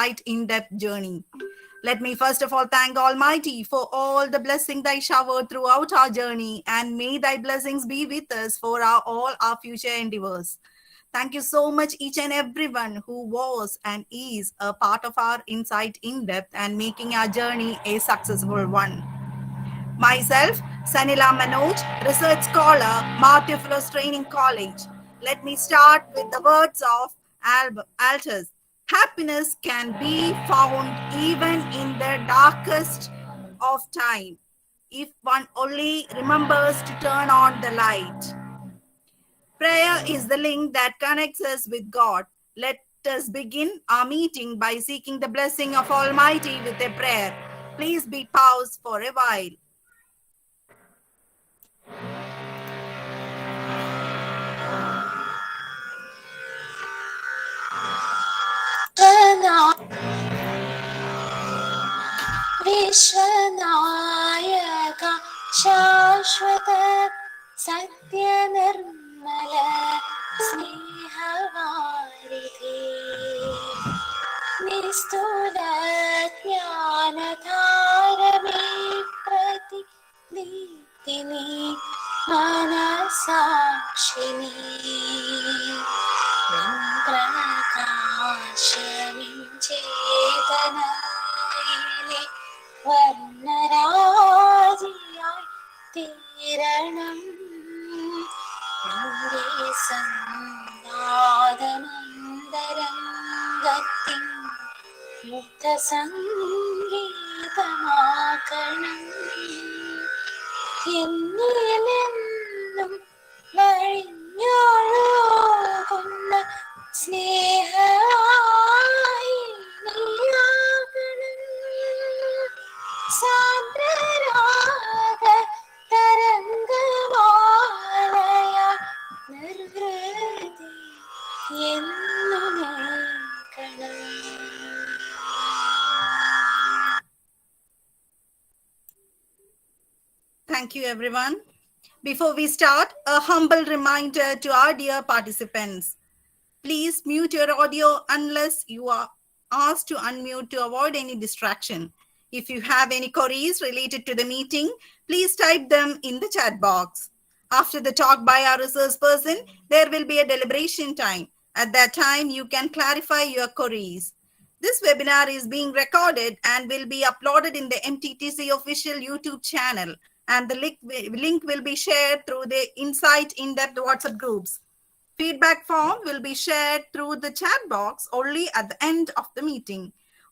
insight in-depth journey. Let me first of all thank Almighty for all the blessing thy showered throughout our journey, and may thy blessings be with us for all our future endeavors. Thank you so much, each and everyone who was and is a part of our insight in depth and making our journey a successful one. Myself, Sanila Manoj, research scholar, Marty Fellows Training College. Let me start with the words of Altus. Happiness can be found even in the darkest of time if one only remembers to turn on the light. Prayer is the link that connects us with God. Let us begin our meeting by seeking the blessing of Almighty with a prayer. Please be paused for a while. विश्वनायक शाश्वत सत्य निर्मल स्नेहवारिधि निस्तुल ज्ञानधारमे प्रति दीप्तिनि मनसाक्षिणि പ്രകാശമിഞ്ചേതനായിലെ വർണ്ണരാജിയായി തീരണം നിന്റെ സംനാദമന്തരംഗത്തിൻ മുക്തസംഗീതമാക്കണം എന്നിലെന്നും വഴിഞ്ഞൊഴുകുന്ന സ്നേഹമായി നീയാകണം സാന്ദ്രരാഗ തരംഗമാലയ നിർവൃതി എന്നും ഏൽക്കണം. Thank you, everyone. Before we start, a humble reminder to our dear participants. Please mute your audio unless you are asked to unmute to avoid any distraction. If you have any queries related to the meeting, please type them in the chat box. After the talk by our resource person, there will be a deliberation time. At that time, you can clarify your queries. This webinar is being recorded and will be uploaded in the MTTC official YouTube channel, and the link will be shared through the Insight in-depth WhatsApp groups. Feedback form will be shared through the chat box only at the end of the meeting.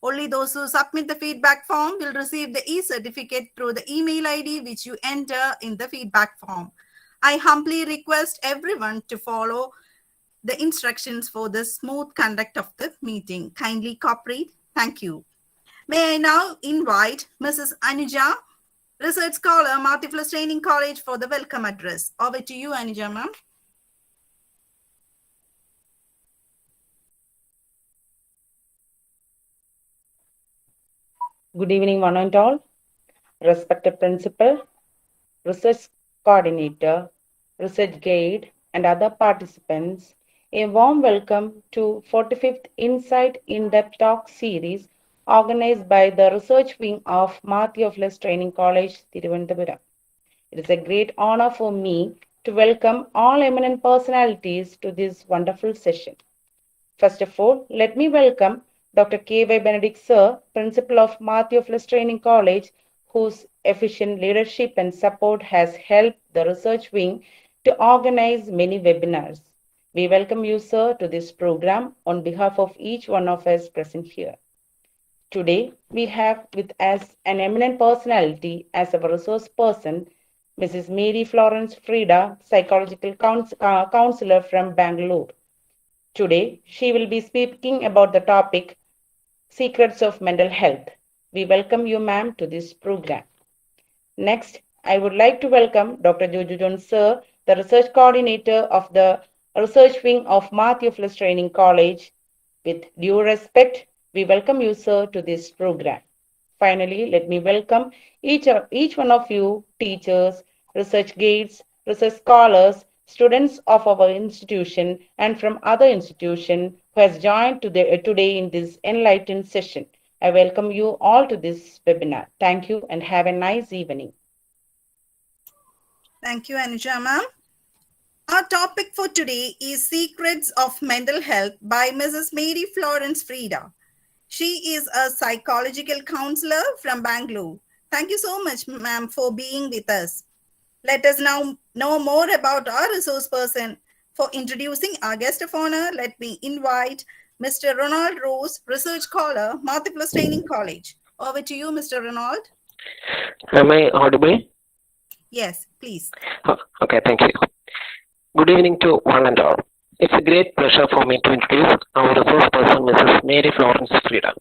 Only those who submit the feedback form will receive the e-certificate through the email ID which you enter in the feedback form. I humbly request everyone to follow the instructions for the smooth conduct of the meeting. Kindly cooperate. Thank you. May I now invite Mrs. Anuja, research scholar, Marty Fellows Training College, for the welcome address. Over to you, Anuja, ma'am. Good evening, one and all. Respected principal, research coordinator, research guide, and other participants, a warm welcome to 45th Insight in-depth talk series organized by the research wing of Matthew Fellows Training College, Thiruvananthapuram. It is a great honor for me to welcome all eminent personalities to this wonderful session. First of all, let me welcome Dr. K.Y. Benedict Sir, Principal of Matthew Fellows Training College, whose efficient leadership and support has helped the research wing to organize many webinars. We welcome you, sir, to this program on behalf of each one of us present here. Today, we have with us an eminent personality as our resource person, Mrs. Mary Florence Frida, Psychological Counselor from Bangalore. Today, she will be speaking about the topic Secrets of Mental Health. We welcome you, ma'am, to this program. Next, I would like to welcome Dr. Jojo Jones, sir, the research coordinator of the research wing of Matthew Fellows Training College. With due respect, we welcome you, sir, to this program. Finally, let me welcome each one of you, teachers, research guides, research scholars, students of our institution and from other institution who has joined today in this enlightened session. I welcome you all to this webinar. Thank you and have a nice evening. Thank you, Anuja ma'am. Our topic for today is Secrets of Mental Health by Mrs. Mary Florence Frida. She is a psychological counselor from Bangalore. Thank you so much, ma'am, for being with us. Let us now know more about our resource person. For introducing our guest of honor, let me invite Mr. Ronald Rose, research scholar, Multiple Training College. Over to you, Mr. Ronald. Am I audible? Yes, please. Okay, thank you. Good evening to one and all. It's a great pleasure for me to introduce our resource person, Mrs. Mary Florence Frida.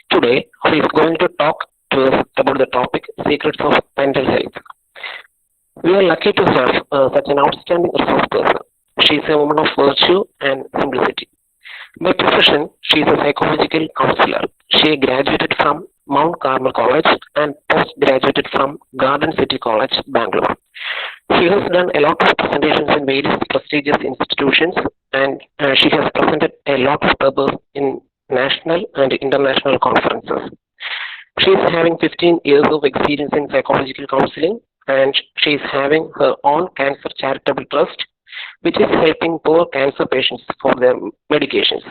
Today, she is going to talk to us about the topic Secrets of Mental Health. We are lucky to have such an outstanding resource person. She is a woman of virtue and simplicity. By profession, she is a psychological counselor. She graduated from Mount Carmel College and post-graduated from Garden City College, Bangalore. She has done a lot of presentations in various prestigious institutions, and she has presented a lot of papers in national and international conferences. She is having 15 years of experience in psychological counseling, and she is having her own cancer charitable trust, which is helping poor cancer patients for their medications.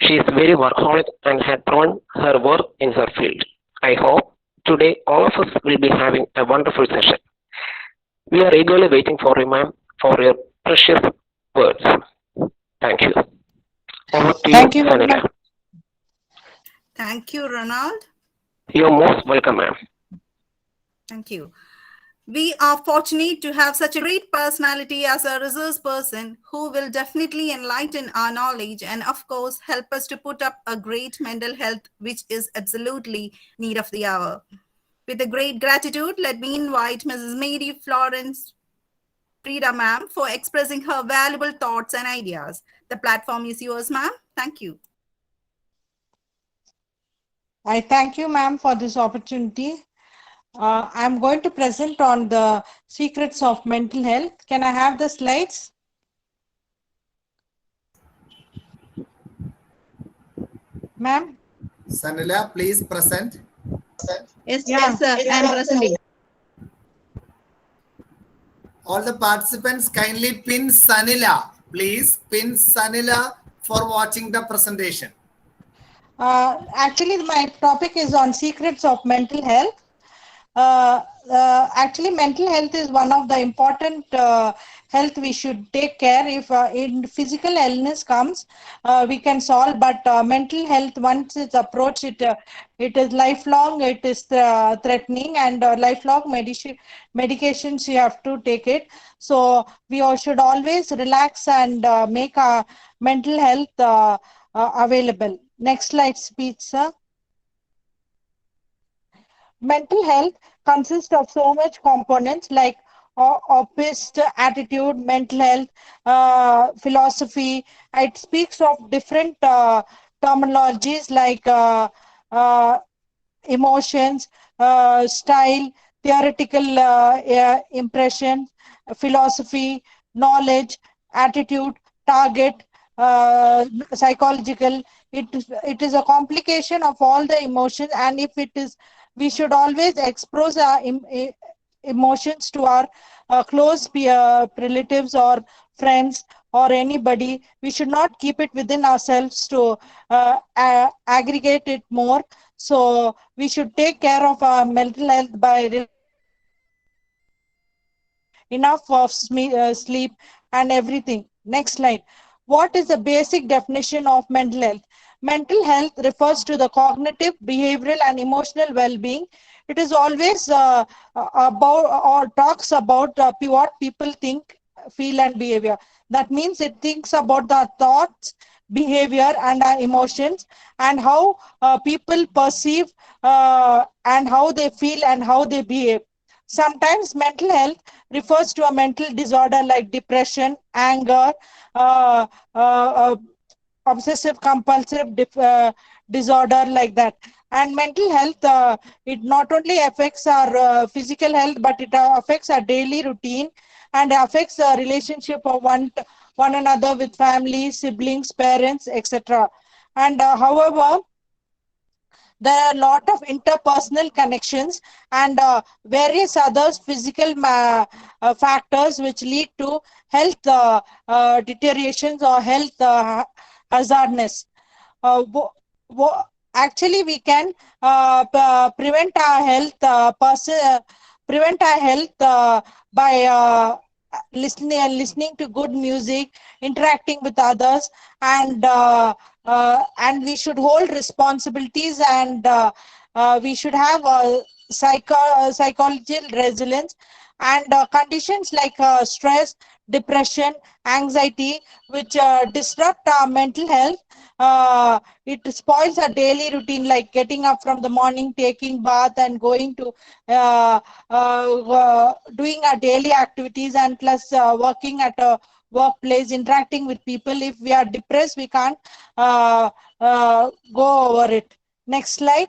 She is very workaholic and had proven her worth in her field. I hope today all of us will be having a wonderful session. We are eagerly waiting for you, ma'am, for your precious words. Thank you. Over to Thank you, you very Sanila. much. Thank you, Ronald. You're most welcome, ma'am. Thank you. We are fortunate to have such a great personality as a resource person who will definitely enlighten our knowledge and, of course, help us to put up a great mental health, which is absolutely need of the hour. With a great gratitude, let me invite Mrs. Mary Florence Frida, ma'am, for expressing her valuable thoughts and ideas. The platform is yours, ma'am. Thank you. I thank you, ma'am, for this opportunity. I'm going to present on the secrets of mental health. Can I have the slides? Ma'am? Sanila, please present. Yes, Yeah. yes, sir. I am presenting. All the participants kindly pin Sanila. Please pin Sanila for watching the presentation. Actually, my topic is on secrets of mental health. Actually, mental health is one of the important health we should take care. If in physical illness comes, we can solve, but mental health, once it's approached, it is lifelong, it is threatening, and lifelong medications you have to take it. So we all should always relax and make our mental health available. Next slide, please, sir. Mental health consists of so much components like opposed attitude, mental health, philosophy. It speaks of different terminologies like emotions, style, theoretical impression, philosophy, knowledge, attitude, target, psychological. It is a complication of all the emotions, and if it is, we should always expose our emotions to our close relatives or friends or anybody. We should not keep it within ourselves to aggregate it more. So we should take care of our mental health by enough of sleep and everything. Next slide. What is the basic definition of mental health? Mental health refers to the cognitive, behavioral, and emotional well-being. It is always about or talks about what people think, feel, and behavior. That means it thinks about the thoughts, behavior, and emotions, and how people perceive and how they feel and how they behave. Sometimes mental health refers to a mental disorder like depression, anger, uh, uh, obsessive compulsive disorder like that. And mental health, it not only affects our physical health, but it affects our daily routine, and affects the relationship of one another with family, siblings, parents, etc. And however, there are a lot of interpersonal connections and various other physical factors which lead to health deteriorations or health hazardness. Uh, wo- Actually, we can prevent our health prevent our health by listening to good music, interacting with others, and we should hold responsibilities, and we should have psychological resilience, and conditions like stress, depression, anxiety, which disrupt our mental health. It spoils our daily routine, like getting up from the morning, taking bath, and going to doing our daily activities, and plus working at a workplace, interacting with people. If we are depressed, we can't go over it. Next slide.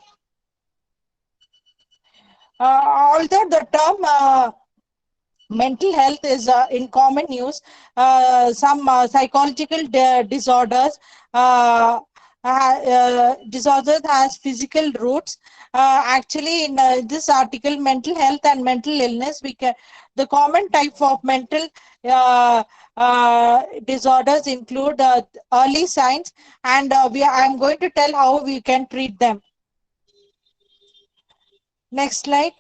Although the term mental health is in common use, some psychological disorders disorders has physical roots. Actually, in this article, mental health and mental illness, we can the common type of mental disorders include early signs, and I'm going to tell how we can treat them. Next slide.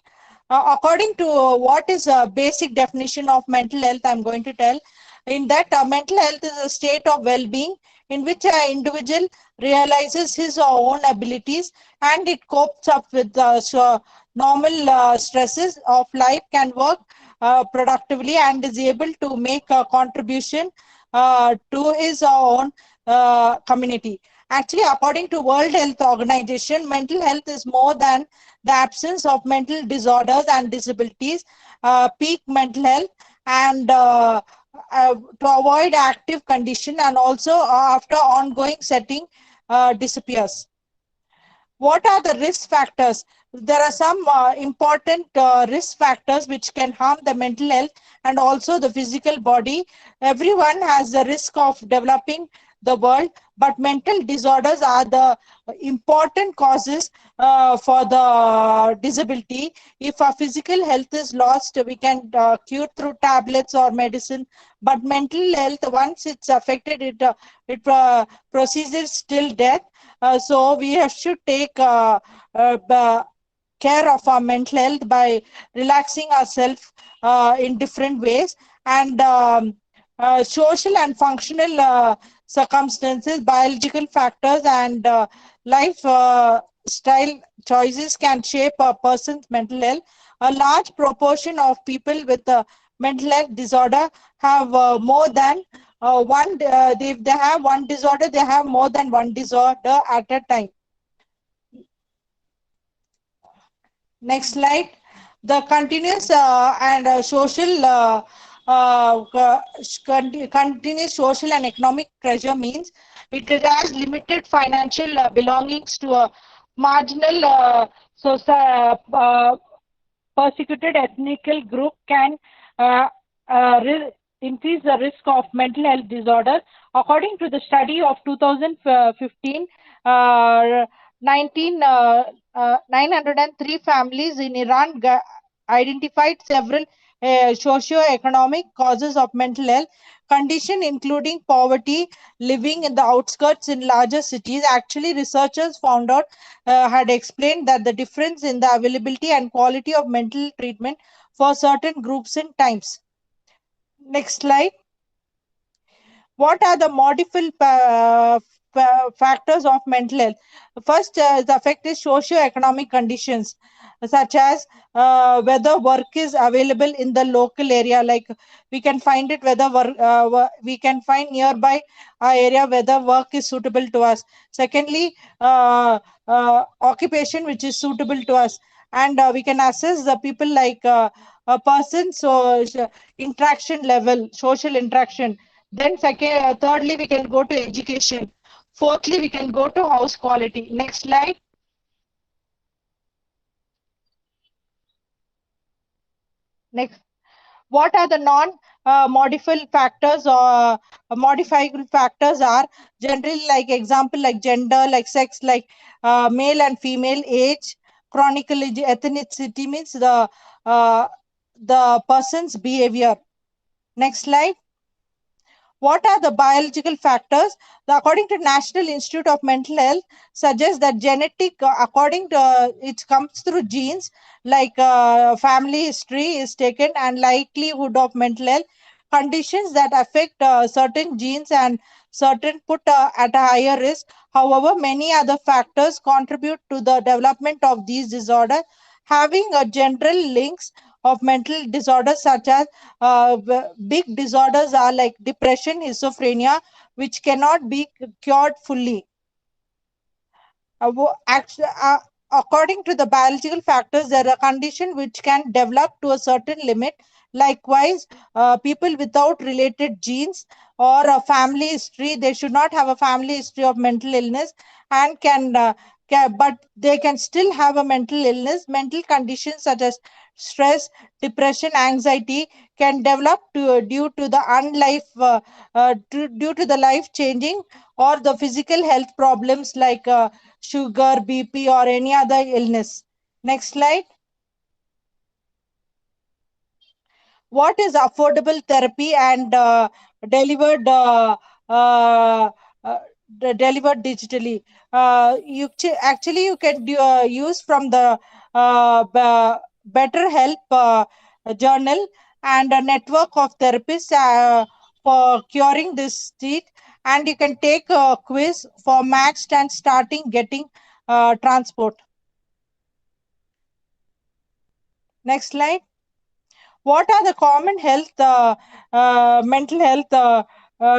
According to what is a basic definition of mental health, I'm going to tell. In that, mental health is a state of well-being in which an individual realizes his or own abilities, and it copes up with normal stresses of life, can work productively, and is able to make a contribution to his or own community. Actually, according to World Health Organization, mental health is more than the absence of mental disorders and disabilities, peak mental health, and to avoid active condition, and also after ongoing setting disappears. What are the risk factors? There are some important risk factors which can harm the mental health and also the physical body. Everyone has the risk of developing the world, but mental disorders are the important causes for the disability. If our physical health is lost, we can cure through tablets or medicine, but mental health, once it's affected, it proceeds till death. So we should take care of our mental health by relaxing ourselves in different ways, and social and functional circumstances, biological factors, and life style choices can shape a person's mental health. A large proportion of people with a mental health disorder have more than if they have one disorder, they have more than one disorder at a time. Next slide. The continuous and social continuous social and economic pressure means it has limited financial belongings to a marginal persecuted ethnic group can uh, increase the risk of mental health disorders. According to the study of 2015, 903 families in Iran identified several socio-economic causes of mental health condition, including poverty, living in the outskirts in larger cities. Actually, researchers found out had explained that the difference in the availability and quality of mental treatment for certain groups in times. Next slide. What are the modifiable factors of mental health? First, the effect is socio-economic conditions, such as whether work is available in the local area, like we can find it whether we can find nearby area whether work is suitable to us. Secondly, occupation which is suitable to us, and we can assess the people like a person, so interaction level, social interaction. Then thirdly, we can go to education. Fourthly, we can go to house quality. Next slide. Next. What are the non-modifiable factors or modifiable factors are generally like example like gender, like sex, like male and female, age, chronic ethnicity means the person's behavior. Next slide. What are the biological factors? According to National Institute of Mental Health, suggests that genetic, according to it comes through genes, like family history is taken and likelihood of mental health conditions that affect certain genes and certain put at a higher risk. However, many other factors contribute to the development of these disorders, having a general links of mental disorders such as big disorders are like depression, schizophrenia, which cannot be cured fully. According to the biological factors, there are conditions which can develop to a certain limit. Likewise, people without related genes or a family history, they should not have a family history of mental illness and but they can still have a mental illness. Mental conditions such as stress, depression, anxiety can develop due to the due to the life changing or the physical health problems like sugar, BP, or any other illness. Next slide. What is affordable therapy and delivered uh, uh, delivered digitally? Actually you can use from the Better Help journal and a network of therapists for curing this state, and you can take a quiz for matched and starting getting transport. Next slide. What are the common mental health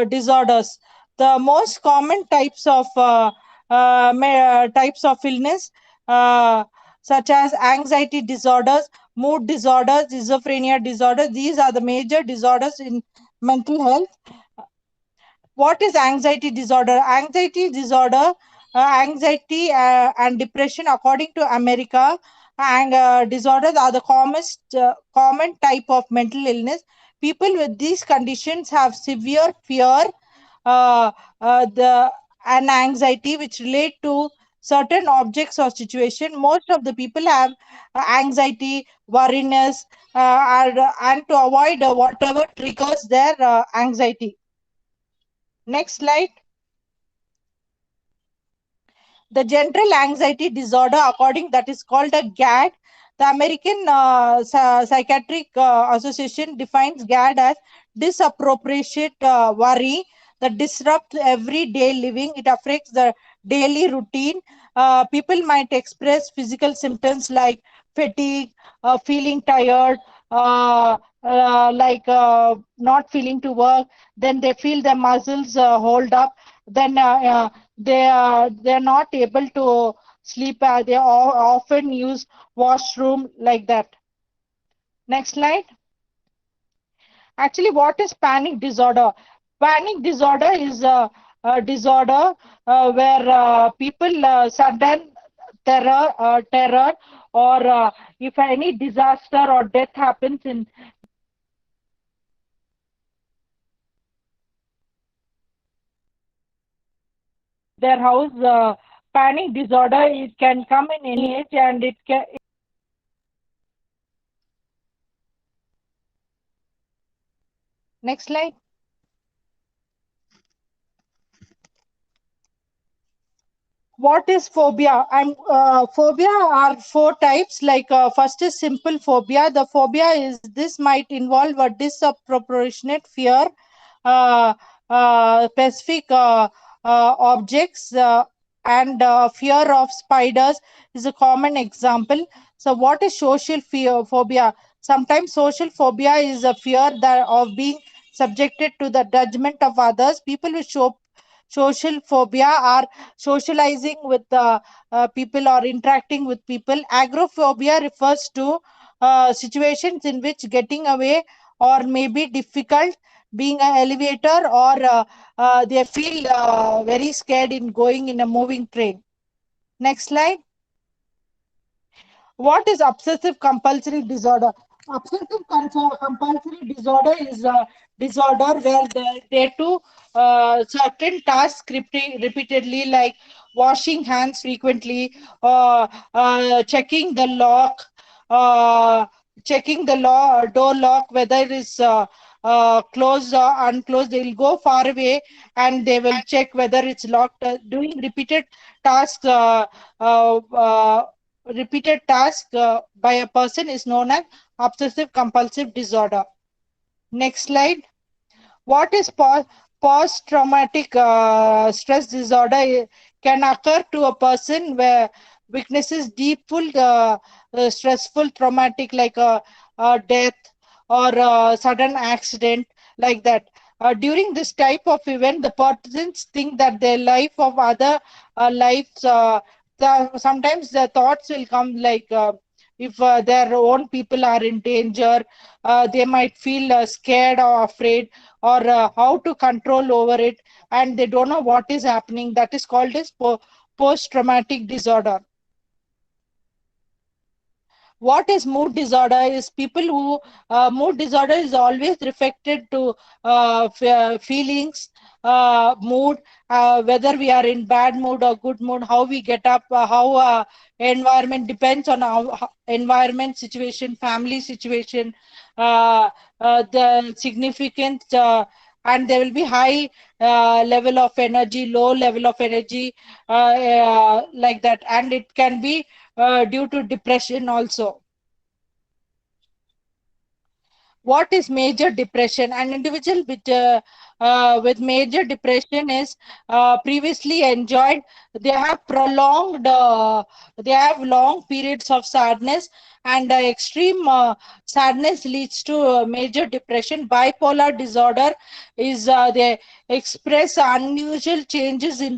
disorders? The most common types of illness, uh, such as anxiety disorders, mood disorders, schizophrenia disorders. These are the major disorders in mental health. What is anxiety disorder? Anxiety and depression, according to America, and disorders are the common type of mental illness. People with these conditions have severe fear, the and anxiety which relate to certain objects or situation. Most of the people have anxiety, worriness, and to avoid whatever triggers their anxiety. Next slide. The general anxiety disorder, according that is called a GAD. The American Psychiatric Association defines GAD as disappropriate worry that disrupts everyday living. It affects the daily routine. People might express physical symptoms like fatigue, feeling tired, not feeling to work. Then they feel their muscles hold up. Then they're not able to sleep. They often use washroom like that. Next slide. Actually, what is panic disorder? Panic disorder is a disorder where people sudden terror, or if any disaster or death happens in their house. Panic disorder, it can come in any age, and it can. Next slide. What is phobia? Phobia are four types. Like first is simple phobia. The phobia is this might involve a disproportionate fear, uh, specific objects, and fear of spiders is a common example. So, what is social fear phobia? Sometimes social phobia is a fear that of being subjected to the judgment of others. People with social phobia are socializing with people or interacting with people. Agoraphobia refers to situations in which getting away or maybe difficult, being an elevator, or they feel very scared in going in a moving train. Next slide. What is obsessive compulsory disorder? Obsessive compulsory disorder is a disorder where they do certain tasks repeatedly, like washing hands frequently, or checking the lock, uh, checking the door lock, whether it is closed or unclosed. They will go far away and they will check whether it's locked. Doing tasks, uh, uh, uh, repeated task by a person is known as obsessive compulsive disorder. Next slide. What is post traumatic stress disorder? Can occur to a person where witnesses deep, full, stressful, traumatic, like a death or a sudden accident, like that. During this type of event, the persons think that their life of other lives, sometimes the thoughts will come like, if their own people are in danger, they might feel scared or afraid, or how to control over it, and they don't know what is happening. That is called as post traumatic disorder. What is mood disorder? Is people who mood disorder is always reflected to feelings, mood, whether we are in bad mood or good mood, how we get up, how environment depends on our environment situation, family situation, the significance, and there will be high level of energy, low level of energy, like that, and it can be due to depression also. What is major depression? An individual with major depression is previously enjoyed, they have prolonged, they have long periods of sadness, and extreme sadness leads to major depression. Bipolar disorder is they express unusual changes in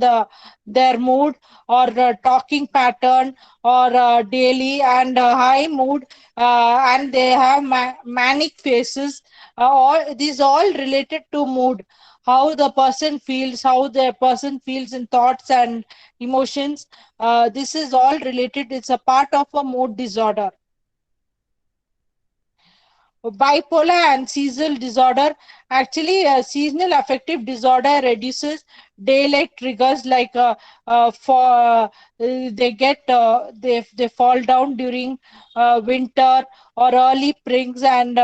their mood, or talking pattern, or daily and high mood, and they have manic phases. All these all related to mood, how the person feels, how the person feels in thoughts and emotions. This is all related. It's a part of a mood disorder. Bipolar and seasonal disorder. Actually, seasonal affective disorder reduces daylight triggers, like for they get they fall down during winter or early springs, and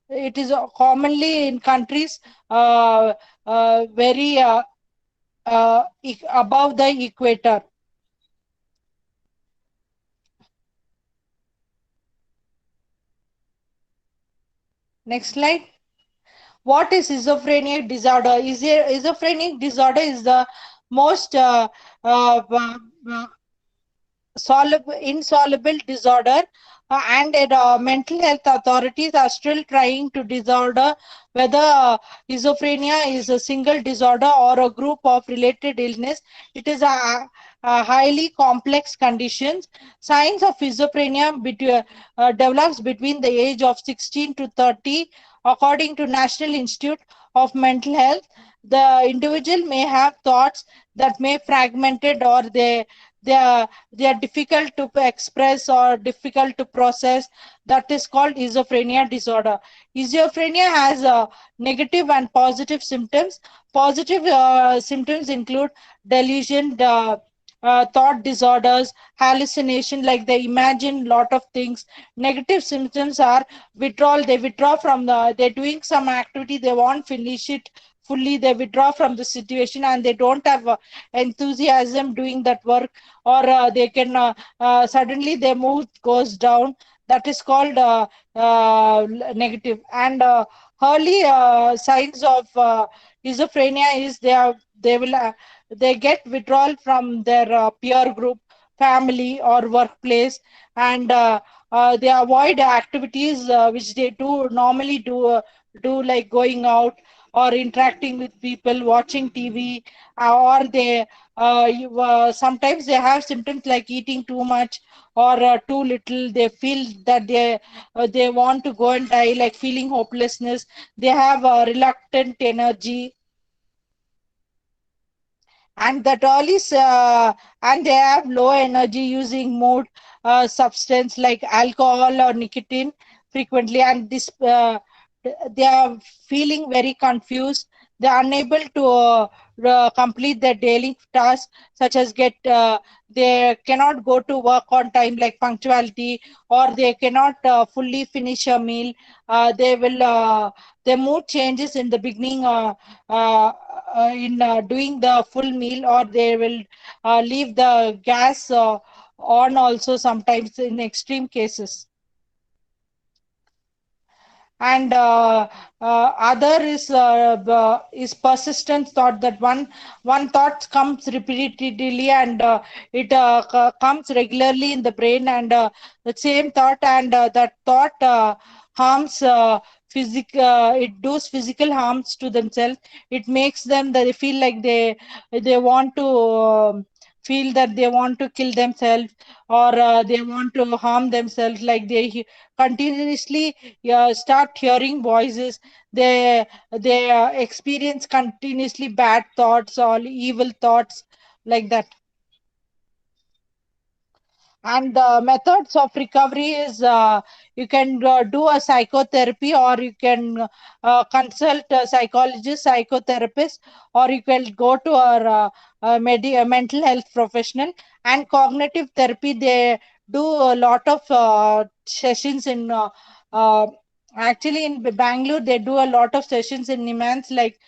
it is commonly in countries very above the equator. Next slide. What is schizophrenic disorder? Schizophrenic disorder is the most insoluble disorder, and mental health authorities are still trying to disorder whether schizophrenia is a single disorder or a group of related illness. It is a highly complex condition. Signs of schizophrenia develops between the age of 16 to 30, according to National Institute of Mental Health. The individual may have thoughts that may fragmented, or they are difficult to express or difficult to process. That is called schizophrenia disorder. Schizophrenia has negative and positive symptoms. Positive symptoms include delusion, thought disorders, hallucination, like they imagine lot of things. Negative symptoms are withdrawal. They withdraw from they're doing some activity, they won't finish it fully, they withdraw from the situation, and they don't have enthusiasm doing that work, or they can suddenly their mood goes down. That is called negative. And early signs of schizophrenia is they get withdrawal from their peer group, family, or workplace, and they avoid activities which they do normally do, like going out or interacting with people, watching TV, or they sometimes they have symptoms like eating too much or too little. They feel that they want to go and die, like feeling hopelessness. They have reluctant energy, and that all is and they have low energy using mood substance like alcohol or nicotine. frequently, and this they are feeling very confused. They are unable to complete their daily tasks, such as get they cannot go to work on time, like punctuality, or they cannot fully finish a meal. They will their mood changes in the beginning uh, in doing the full meal, or they will leave the gas on also sometimes in extreme cases. And other is persistent thought, that one thought comes repeatedly, and it comes regularly in the brain, and the same thought, and that thought harms it does physical harms to themselves. It makes them that they feel like they want to feel that they want to kill themselves, or they want to harm themselves, like continuously start hearing voices. They experience continuously bad thoughts or evil thoughts, like that. And the methods of recovery is you can do a psychotherapy, or you can consult a psychologist, psychotherapist, or you can go to a mental health professional. And cognitive therapy, they do a lot of sessions in uh, actually in Bangalore. They do a lot of sessions in Nimans, like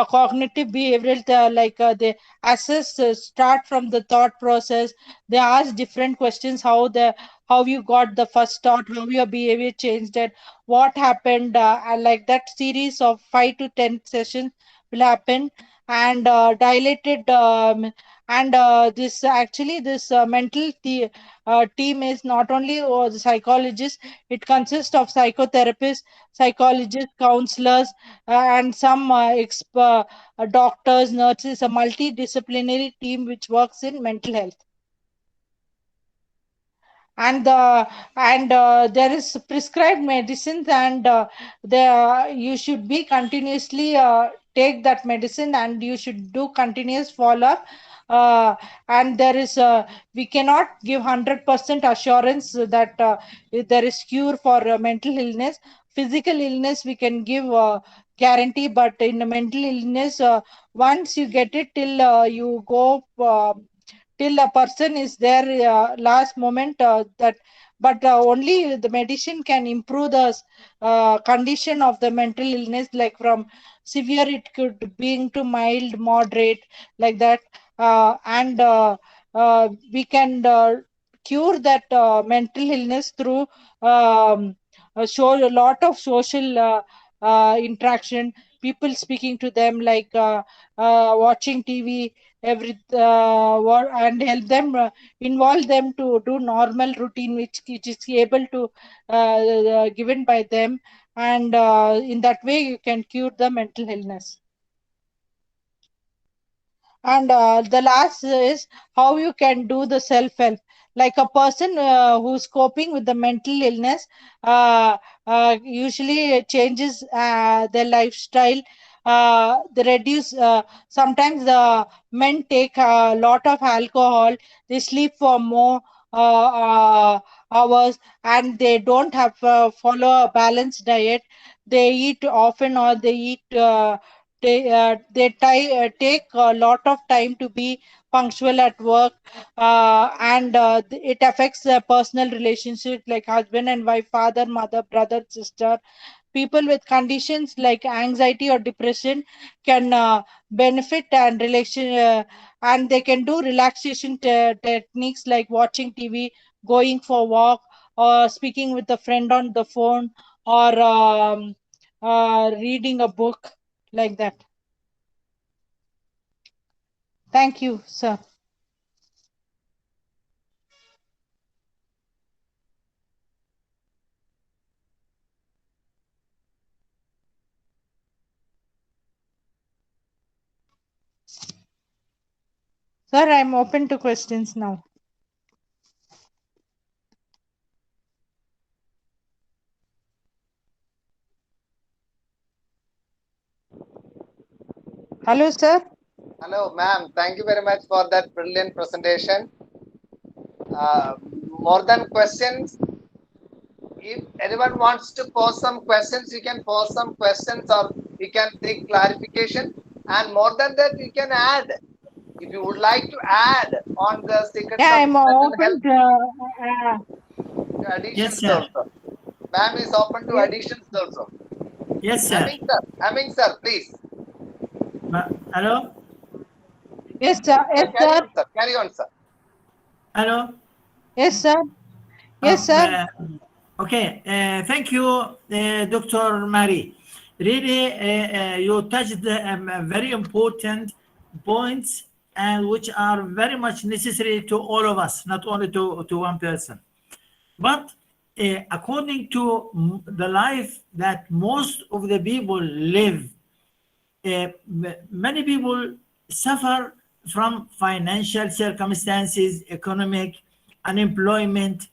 cognitive behavioral they assess start from the thought process. They ask different questions, how you got the first thought, how your behavior changed, and what happened, and like that series of 5 to 10 sessions will happen. And dilated and this actually this team is not only the psychologists. It consists of psychotherapists, psychologists, counselors, and some doctors, nurses, a multidisciplinary team which works in mental health. And there is prescribed medicines, and you should be continuously take that medicine, and you should do continuous follow up. And there is we cannot give 100% assurance that if there is cure for mental illness. Physical illness we can give guarantee, but in a mental illness, once you get it, till you go till a person is there last moment, that but only the medicine can improve the condition of the mental illness, like from severe it could be into mild, moderate, like that. And we can cure that mental illness through show a lot of social interaction, people speaking to them, like watching TV, and help them, involve them to do normal routine, which is able to given by them. And in that way you can cure the mental illness. And the last is how you can do the self help. Like a person who's coping with the mental illness usually changes their lifestyle. They reduce. Sometimes the men take a lot of alcohol. They sleep for more hours, and they don't have follow a balanced diet. They eat often, or they eat. Take a lot of time to be punctual at work, and it affects their personal relationship, like husband and wife, father, mother, brother, sister. People with conditions like anxiety or depression can benefit and and they can do relaxation techniques, like watching TV, going for walk, or speaking with a friend on the phone, or reading a book, like that. Thank you, sir. Sir, I'm open to questions now. Hello, sir. Hello, ma'am. Thank you very much for that brilliant presentation. Uh, More than questions, if anyone wants to pose some questions, you can pose some questions or you can take clarification. And more than that, you can add. If you would like to add on the secrets Yeah, of I'm mental open health, to, additions sir. also. Ma'am is open to Yes. additions also. Yes, sir. Amin sir, please. Hello? yes, sir. Yes, Carry sir. on, sir. Carry on, sir. Hello? Yes, sir. Yes, sir. Okay, thank you, Dr. Mary. Really, you touched very important points and which are very much necessary to all of us, not only to one person. But according to the life that most of the people live, many people suffer from financial circumstances, economic, unemployment,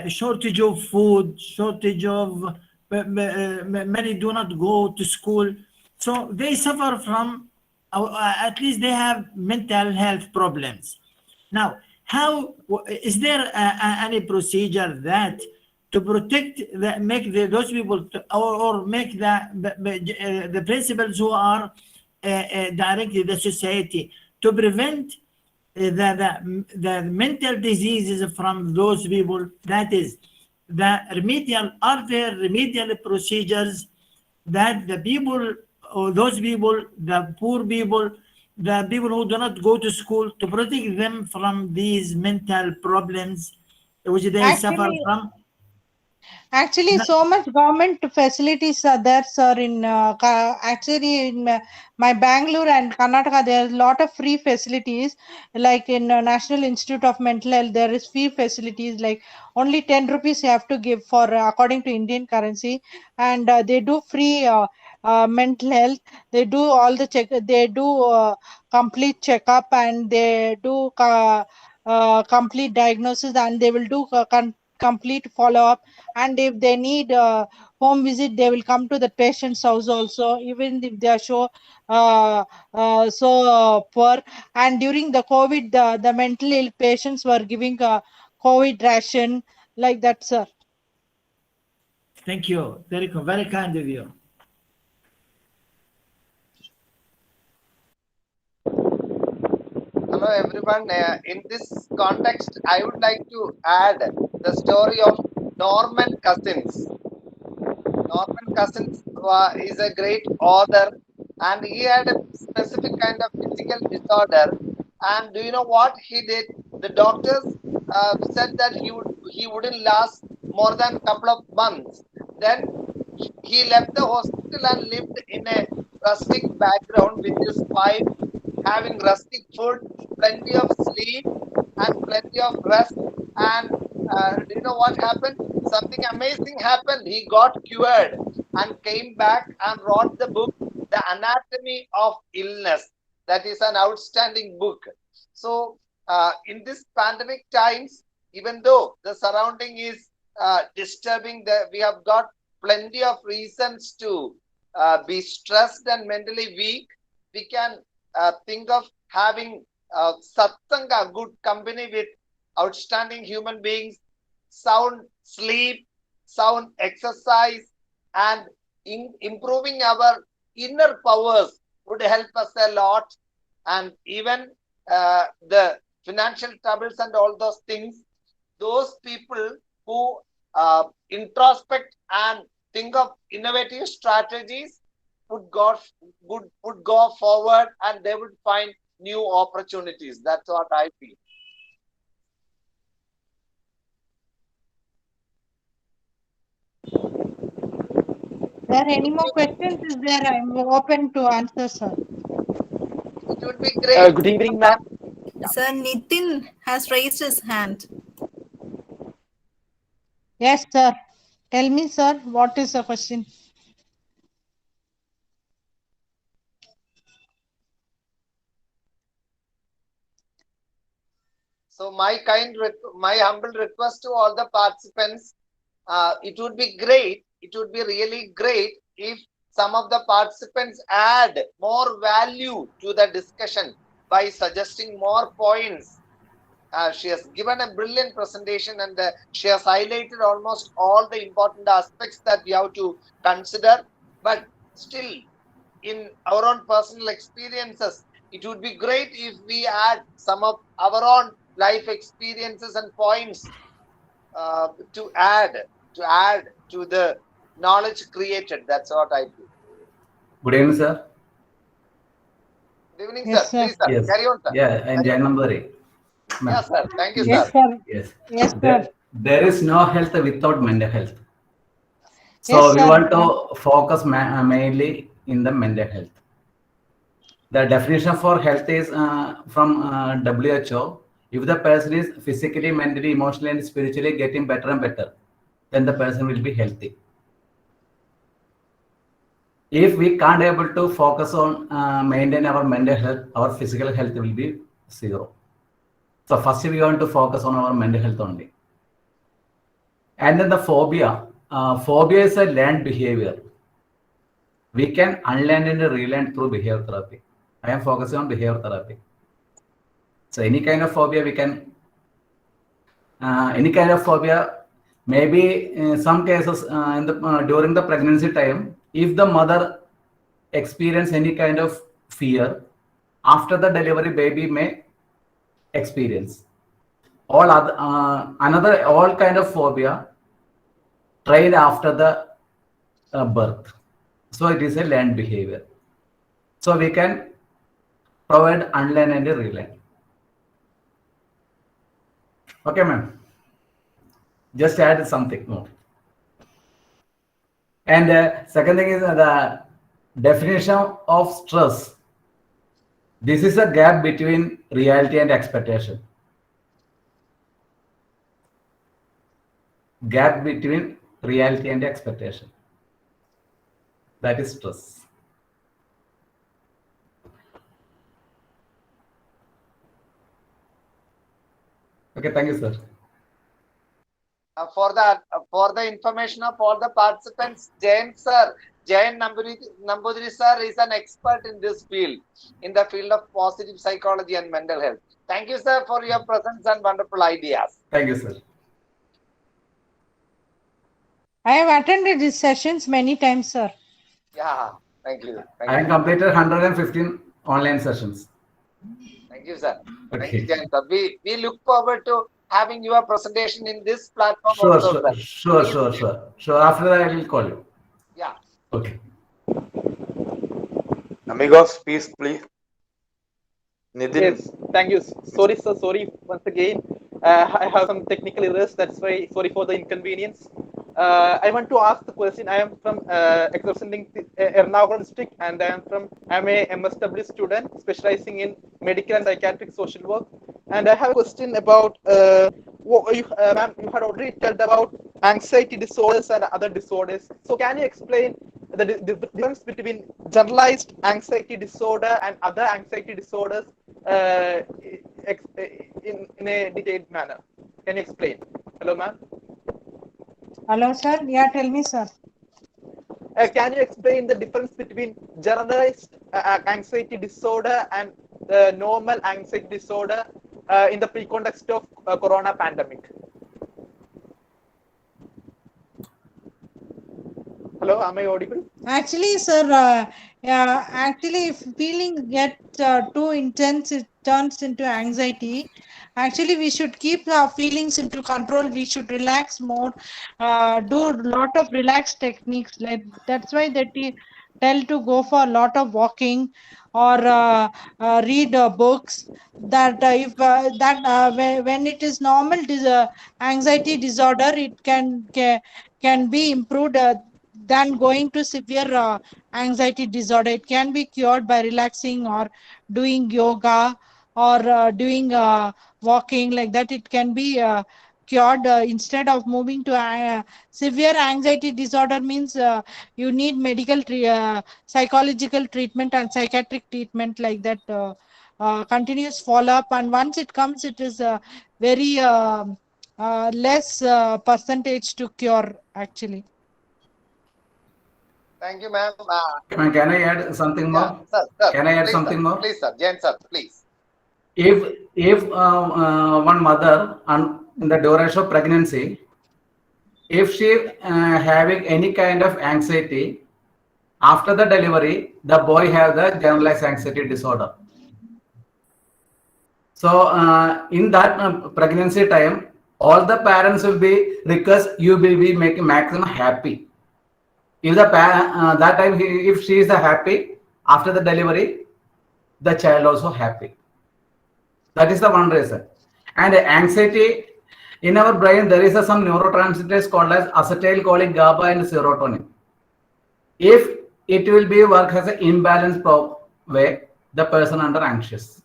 shortage of food, shortage of many do not go to school. So they suffer from, at least they have mental health problems. Now, how is there any procedure that to protect make those people or make the principals who are directly the society to prevent the mental diseases from those people? That is, are there remedial procedures that the people, or those people, the poor people, the people who do not go to school, to protect them from these mental problems which they suffer Actually, from? Actually, so much government facilities are there, sir. Actually, in my Bangalore and Karnataka, there are a lot of free facilities. Like in National Institute of Mental Health, there is free facilities. Like only 10 rupees you have to give for according to Indian currency, and they do free mental health. They do all the check. They do complete checkup, and they do complete diagnosis, and they will do complete follow up. And if they need home visit, they will come to the patient's house also, even if they are so poor. And during the COVID, the mental ill patients were giving COVID ration, like that, sir. Thank you. Very kind of you. Hello everyone. In this context, I would like to add the story of Norman Cousins. Norman Cousins is a great author, and he had a specific kind of physical disorder. And do you know what he did? The doctors said that he wouldn't last more than a couple of months. Then he left the hospital and lived in a rustic background with his wife, having rustic food, plenty of sleep, and plenty of rest. And do you know what happened? Something amazing happened. He got cured and came back and wrote the book, The Anatomy of Illness. That is an outstanding book. So, in this pandemic times, even though the surrounding is disturbing, we have got plenty of reasons to be stressed and mentally weak. We can think of having satsanga, good company with outstanding human beings, sound sleep, sound exercise, and improving our inner powers would help us a lot. And even the financial troubles and all those things, those people who introspect and think of innovative strategies would go forward, and they would find new opportunities. That's what I feel. There any more questions? Is there? I'm open to answer, sir. It would be great. Good evening, ma'am. Sir Nitin has raised his hand. Yes, sir. Tell me, sir, what is the question? So my humble request to all the participants, it would be great. It would be really great if some of the participants add more value to the discussion by suggesting more points She has given a brilliant presentation, and she has highlighted almost all the important aspects that we have to consider. But still, in our own personal experiences, it would be great if we add some of our own life experiences and points to add to the knowledge created. That's what I feel. Good evening, sir. Good evening, Yes, sir. sir. Please, sir. Yes. Carry on, sir. Yeah, and Jayanambari. Yes, sir. Thank you, Yes, sir. sir. Yes. Yes, sir. There is no health without mental health. So Yes, we sir. want to focus mainly in the mental health. The definition for health is from WHO. If the person is physically, mentally, emotionally, and spiritually getting better and better, then the person will be healthy. If we can't able to focus on maintain our mental health, our physical health will be zero. So first we want to focus on our mental health only. And then the phobia. Phobia is a learned behavior. We can unlearn and relearn through behavior therapy. I am focusing on behavior therapy. So any kind of phobia we can, maybe in some cases during the pregnancy time, if the mother experience any kind of fear, after the delivery baby may experience. All other all kind of phobia trained after the birth. So it is a learned behavior. So we can provide unlearn and relearn. Okay, ma'am. Just add something more. And second thing is the definition of stress. This is a gap between reality and expectation. Gap between reality and expectation. That is stress. Okay, thank you, sir. For the information of all the participants, Jain Nambudiri sir is an expert in this field, in the field of positive psychology and mental health. Thank you, sir, for your presence and wonderful ideas. Thank you, sir. I have attended these sessions many times, sir. Yeah, thank you. I have completed 115 online sessions. Thank you, sir. Thank Okay. you, Jain sir. We look forward to having your presentation in this platform Sure, also, sure, sir. sure, sure, sure. Sure. After that, I will call you. Yeah. Okay. Amigos, peace, please. Nitin. Yes, thank you. Sorry, sir. Sorry once again. I have some technical errors. That's why sorry for the inconvenience. I want to ask the question. I am from representing Ernakulam district, and I'm a MSW student specializing in medical and psychiatric social work. And I have a question about what you, ma'am, you had already told about anxiety disorders and other disorders. So can you explain the difference between generalized anxiety disorder and other anxiety disorders in a detailed manner? Can you explain? Hello, ma'am. Hello, sir. Yeah, tell me, sir. Can you explain the difference between generalized anxiety disorder and normal anxiety disorder in the pre-context of corona pandemic? Hello, am I audible? Actually, sir, actually, if feeling gets too intense, it turns into anxiety. Actually, we should keep our feelings into control. We should relax more, do a lot of relaxed techniques. Like that's why they tell to go for a lot of walking or read books. That if that when it is normal anxiety disorder, it can be improved. Than going to severe anxiety disorder. It can be cured by relaxing or doing yoga or doing walking like that. It can be cured instead of moving to severe anxiety disorder means you need psychological treatment and psychiatric treatment like that. Continuous follow up, and once it comes, it is very less percentage to cure actually. Thank you, ma'am. Can I add something more? Yeah, sir, Can I add please, something sir. more? Please, sir. Jain sir, please. if one mother in the duration of pregnancy, if she having any kind of anxiety after the delivery, the boy have the generalized anxiety disorder. So in that pregnancy time, all the parents will be request you will be making maximum happy. If the that time if she is happy after the delivery, the child also happy. That is the one reason. And anxiety in our brain, there is some neurotransmitters called as acetylcholine, GABA, and serotonin. If it will be work as an imbalanced way, the person under anxious.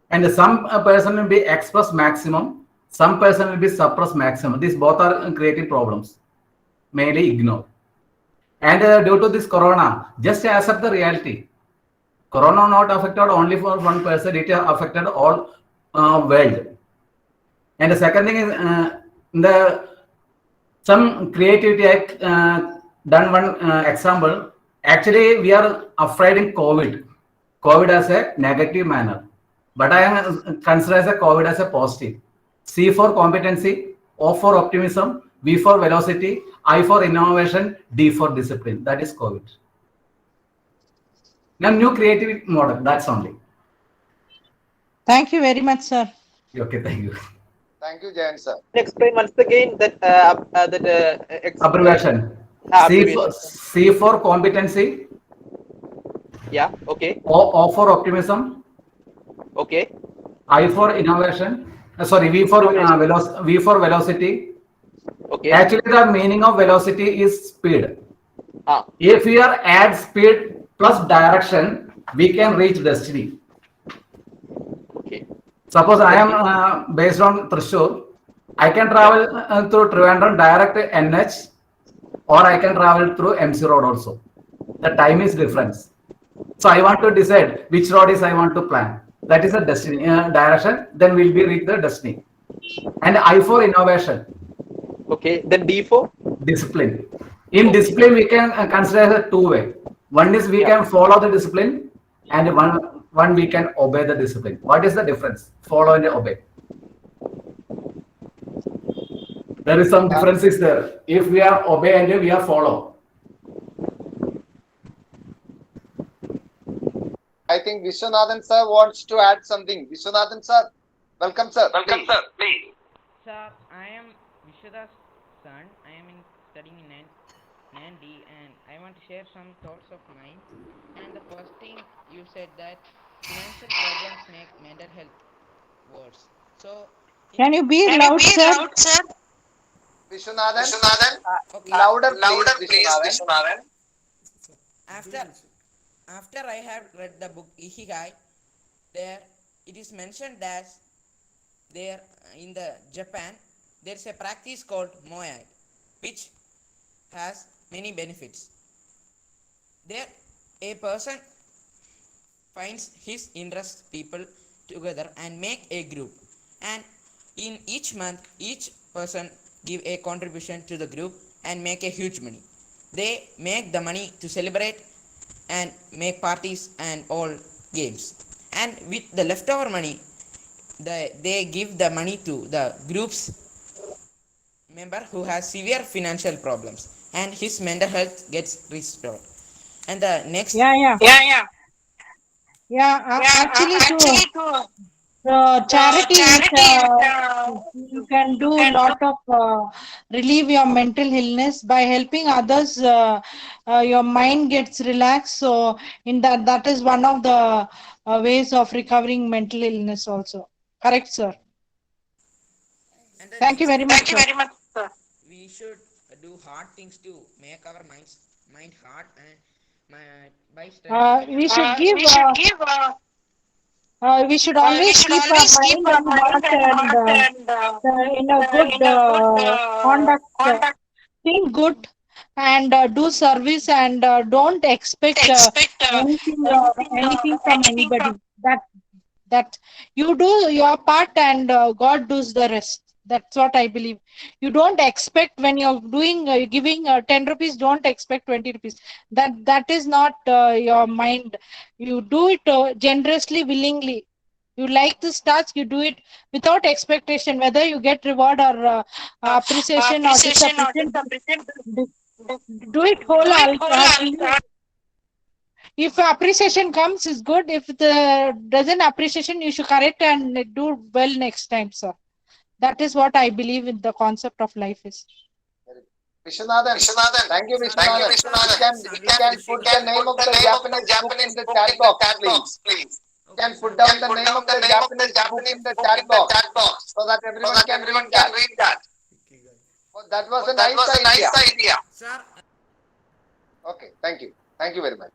And some person will be express maximum, some person will be suppress maximum. These both are creating problems. Mainly ignore. And due to this corona, just accept the reality. Corona not affected only for one person, it affected all world. And the second thing is some creativity. Done one example. Actually, we are afraid in COVID as a negative manner, but I am consider as a COVID as a positive. C for competency, O for optimism, V for velocity, I for innovation, D for discipline. That is COVID. Now, new creative model. That's only. Thank you very much, sir. Okay, thank you. Thank you, Jayan sir. Explain once again that Abbreviation. C for competency. Yeah. Okay. O for optimism. Okay. I for innovation. Sorry, V for velocity. Okay. Actually, the meaning of velocity is speed. If we are add speed plus direction, we can reach destiny. Okay. Suppose I am based on Thrissur, I can travel through Trivandrum direct NH, or I can travel through MC road also. The time is difference. So I want to decide which road is I want to plan. That is a destiny direction. Then we'll be reach the destiny. And I for innovation. Okay. Then D for discipline. In discipline, we can consider as a two-way. One is we can follow the discipline, and one we can obey the discipline. What is the difference? Follow and obey. There is some differences there. If we are obey and we are follow. I think Vishwanathan sir wants to add something. Vishwanathan sir, welcome sir. Welcome, sir. Please. Sir, I am Vishwada's son. I am studying in 9D and I want to share some thoughts of mine. And the first thing you said that financial problems make mental health worse. So, Can you be loud, sir? Vishwanathan, okay. louder please, Vishwanathan. After I have read the book Ikigai, there it is mentioned that there in the Japan there is a practice called Moai, which has many benefits. There a person finds his interest people together and make a group, and in each month each person give a contribution to the group and make a huge money. They make the money to celebrate and make parties and all games, and with the leftover money they give the money to the group's member who has severe financial problems, and his mental health gets restored. And the next Actually, charity you can do a lot of relieve your mental illness by helping others. Your mind gets relaxed. So in that is one of the ways of recovering mental illness also. Correct, sir. Thank you very much, sir. We should do hard things to make our mind hard, and by studying We should give. We should always keep our mind and in a good conduct. Think good and do service, and don't expect anything from anybody. That you do your part and God does the rest. That's what I believe. You don't expect when you're doing giving 10 rupees, don't expect 20 rupees. That is not your mind. You do it generously, willingly. You like this task, you do it without expectation, whether you get reward or appreciation or disappreciation. Do it wholeheartedly. If appreciation comes, is good. If the doesn't appreciation, you should correct and do well next time, sir. That is what I believe in the concept of life is. Vishwanathan, thank you, Vishwanathan. You can put the name of the Japanese book in the chat box, please. You can put down the name of the Japanese book in the chat box so that everyone can read that. Oh, that was a nice idea. Sir, Okay, thank you. Thank you very much.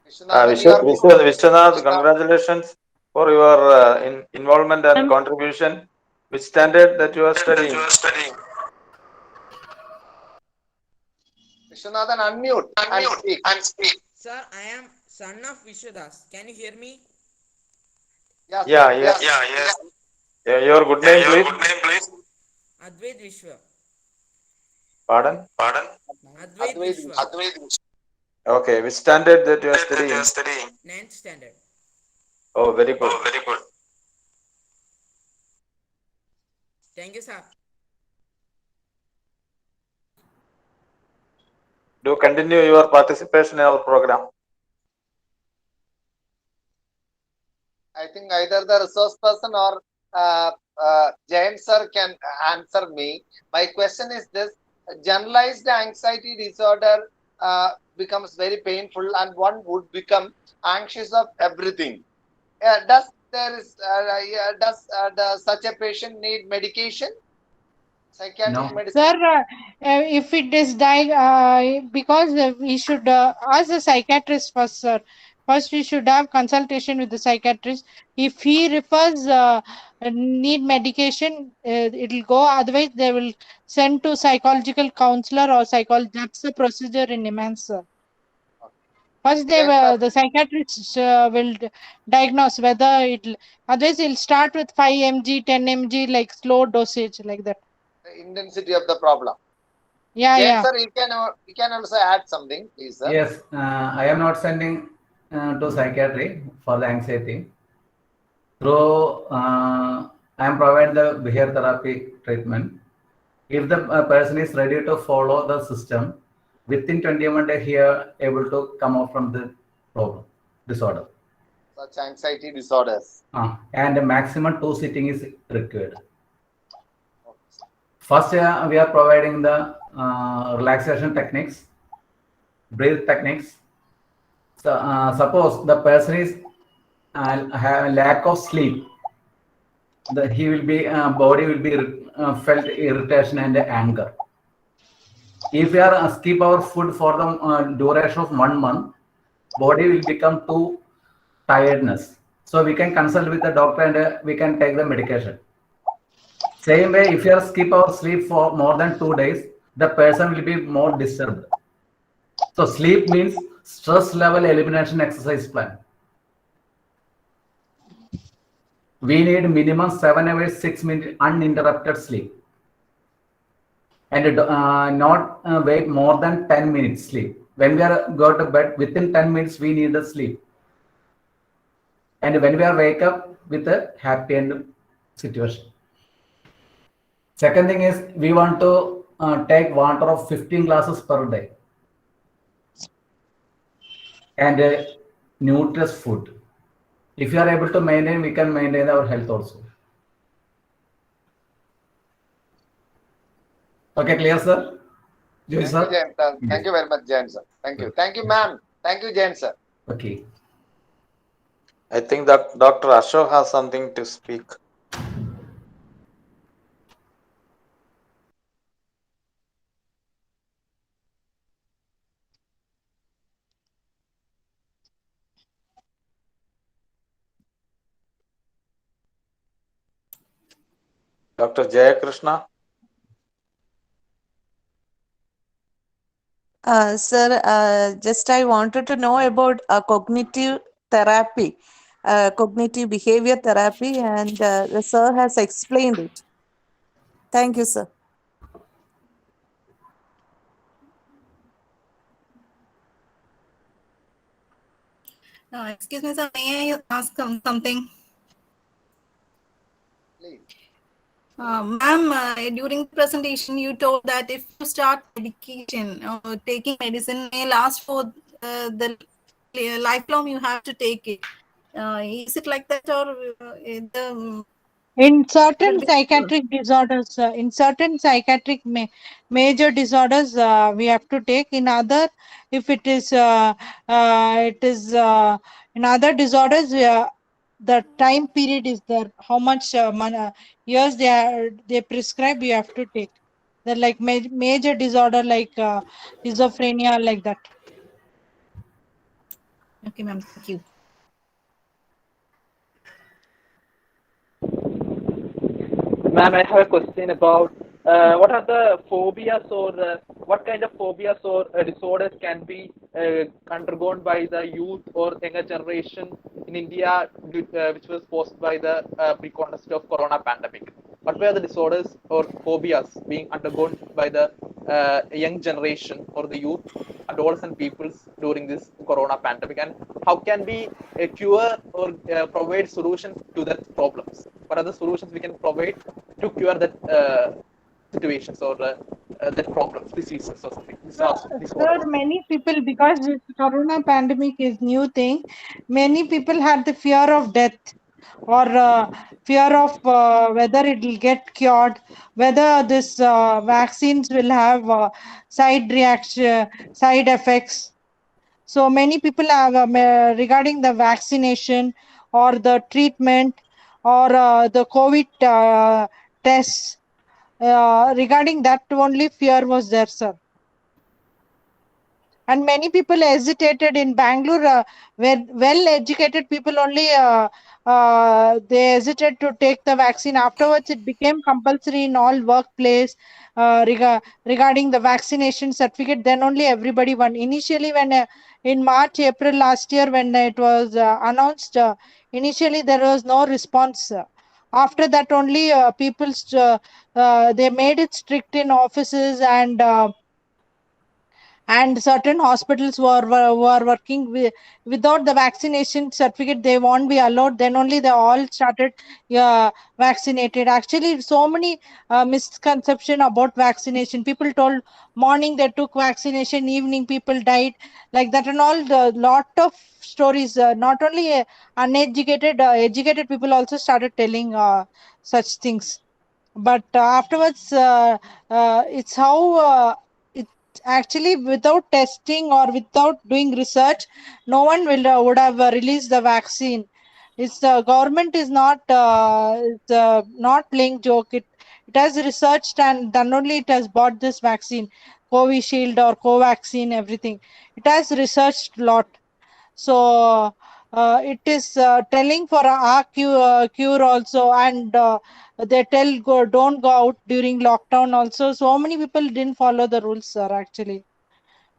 Vishwanath, congratulations for your involvement and contribution. Which standard that you are studying? Vishwanathan, unmute and speak. sir, I am son of Vishwadas. Can you hear me? Yes. Your good name, please. Advait Vishwa. Pardon? Advait Vishwa. Okay, which standard that you are studying? 9th standard. Oh, very good. Thank you, sir. Do continue your participation in our program. I think either the resource person or Jain sir can answer me. My question is this: generalized anxiety disorder becomes very painful, and one would become anxious of everything. Does such a patient need medication? Psychiatric No. medicine? Sir, if it is because we should ask the psychiatrist first, sir. First, we should have consultation with the psychiatrist. If he refers need medication, it will go. Otherwise, they will send to psychological counselor or psychologist. That's the procedure in EMANS, sir. First, the psychiatrist will diagnose whether otherwise, he'll start with 5 mg, 10 mg, like slow dosage, like that. The intensity of the problem. Yeah, Jain yeah. sir, you can also add something, please, sir. Yes, I am not sending to psychiatry for the anxiety. Through I am providing the behavior therapy treatment. If the person is ready to follow the system, within 21 days he are able to come out from the problem, disorder. Such anxiety disorders. And maximum 2 sitting is required. First, we are providing the relaxation techniques, breathe techniques. So, suppose the person is have a lack of sleep, he will be body will be felt irritation and anger. If we are skip our food for the duration of 1 month, body will become too tiredness. So we can consult with the doctor and we can take the medication. Same way, if you are skip our sleep for more than 2 days, the person will be more disturbed. So sleep means stress level elimination exercise plan. We need minimum 7 hours, 6 minutes uninterrupted sleep. And not wait more than 10 minutes sleep. When we are go to bed, within 10 minutes, we need the sleep. And when we are wake up with a happy end situation. Second thing is we want to take water of 15 glasses per day. And nutritious food. If you are able to maintain, we can maintain our health also. Okay, clear, sir? Thank you, Jain sir. Thank you very much, Jain sir. Thank you. Thank you, ma'am. Thank you, Jain sir. Okay. I think that Dr. Ashok has something to speak. Dr. Jayakrishna. Sir, just I wanted to know about cognitive therapy, cognitive behavior therapy, and the sir has explained it. Thank you, sir. Excuse me, sir. May I ask something? Please. Ma'am, during the presentation, you told that if you start medication or taking medicine, may last for the lifelong. You have to take it. Is it like that, or the In certain will be psychiatric disorders, major disorders, we have to take. In other, if it is, in other disorders, the time period is there. How much years they prescribe, you have to take. They're like major disorder like schizophrenia, like that. okay, ma'am? Thank you. Ma'am, I have a question about what are the phobias or what kind of phobias or disorders can be undergone by the youth or younger generation in India, which was posed by the pre-context of corona pandemic. What were the disorders or phobias being undergone by the young generation or the youth, adolescent peoples during this corona pandemic, and how can we cure or provide solutions to that problems? What are the solutions we can provide to cure that situations or that problems, diseases or something, disorders? Sir, many people, because this corona pandemic is new thing, many people had the fear of death or fear of whether it will get cured, whether this vaccines will have side effects. So many people have regarding the vaccination or the treatment or the COVID tests. Regarding that only fear was there, sir. And many people hesitated in Bangalore, where well-educated people only they hesitated to take the vaccine. Afterwards, it became compulsory in all workplace regarding the vaccination certificate. Then only everybody won. Initially, when in March, April last year, when it was announced, initially there was no response. After that, only people they made it strict in offices and certain hospitals were working without the vaccination certificate. They won't be allowed. Then only they all started vaccinated. Actually, so many misconception about vaccination. People told morning they took vaccination, evening people died, like that, and all the lot of stories. Not only uneducated, educated people also started telling such things. But afterwards, it's how it actually, without testing or without doing research, no one would have released the vaccine. It's the government is not playing joke. It has researched, and then only it has bought this vaccine, Covishield or Covaxin, everything. It has researched lot. So it is telling for a cure also, and they tell don't go out during lockdown also. So many people didn't follow the rules, sir, actually.